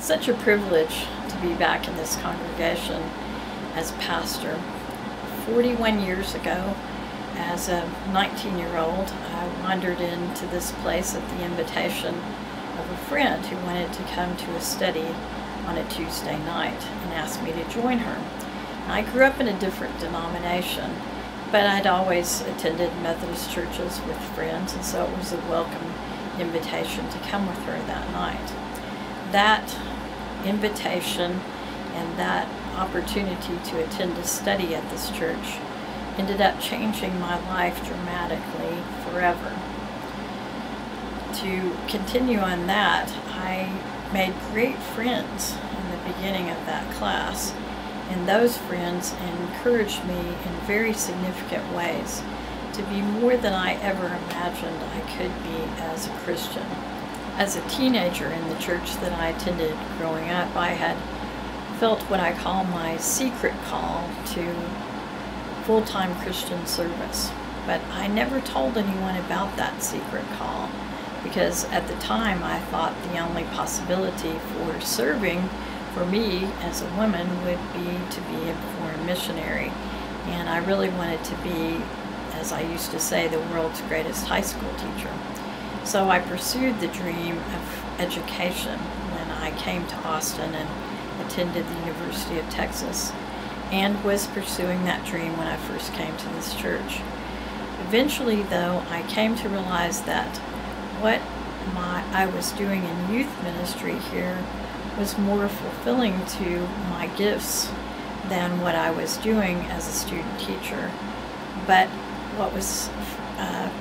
Such a privilege to be back in this congregation as pastor. 41 years ago, as a 19-year-old, I wandered into this place at the invitation of a friend who wanted to come to a study on a Tuesday night and asked me to join her. I grew up in a different denomination, but I'd always attended Methodist churches with friends, and so it was a welcome invitation to come with her that night. That invitation and that opportunity to attend a study at this church ended up changing my life dramatically forever. To continue on that, I made great friends in the beginning of that class, and those friends encouraged me in very significant ways to be more than I ever imagined I could be as a Christian. As a teenager in the church that I attended growing up, I had felt what I call my secret call to full-time Christian service. But I never told anyone about that secret call because at the time I thought the only possibility for serving for me as a woman would be to be a foreign missionary. And I really wanted to be, as I used to say, the world's greatest high school teacher. So I pursued the dream of education when I came to Austin and attended the University of Texas, and was pursuing that dream when I first came to this church. Eventually, though, I came to realize that what I was doing in youth ministry here was more fulfilling to my gifts than what I was doing as a student teacher. But what was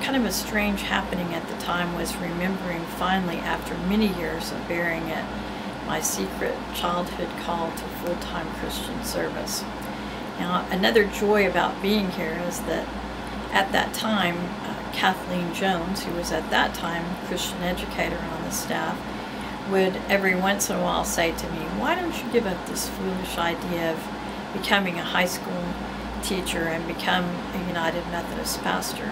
kind of a strange happening at the time was remembering finally, after many years of bearing it, my secret childhood call to full-time Christian service. Now, another joy about being here is that at that time, Kathleen Jones, who was at that time a Christian educator on the staff, would every once in a while say to me, "Why don't you give up this foolish idea of becoming a high school teacher and become a United Methodist pastor?"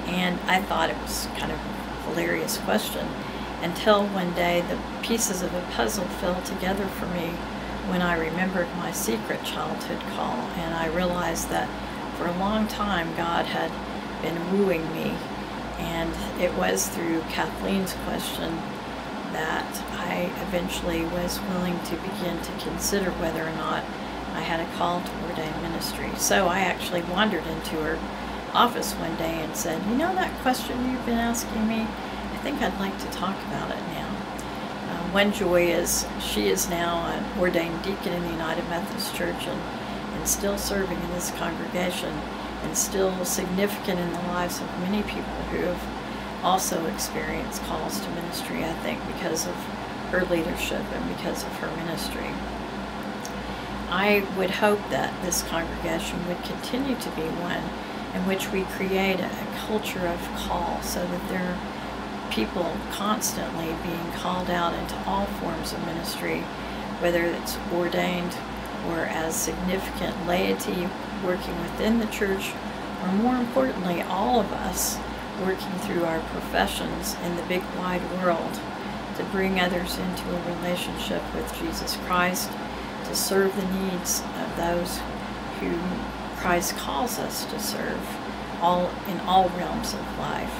And I thought it was kind of a hilarious question, until one day the pieces of a puzzle fell together for me when I remembered my secret childhood call, and I realized that for a long time God had been wooing me, and it was through Kathleen's question that I eventually was willing to begin to consider whether or not I had a call to ordained ministry. So I actually wandered into her office one day and said, "You know that question you've been asking me? I think I'd like to talk about it now." One joy is she is now an ordained deacon in the United Methodist Church and still serving in this congregation and still significant in the lives of many people who have also experienced calls to ministry, I think, because of her leadership and because of her ministry. I would hope that this congregation would continue to be one in which we create a culture of call so that there are people constantly being called out into all forms of ministry, whether it's ordained or as significant laity working within the church, or more importantly, all of us working through our professions in the big wide world to bring others into a relationship with Jesus Christ, to serve the needs of those whom Christ calls us to serve in all realms of life.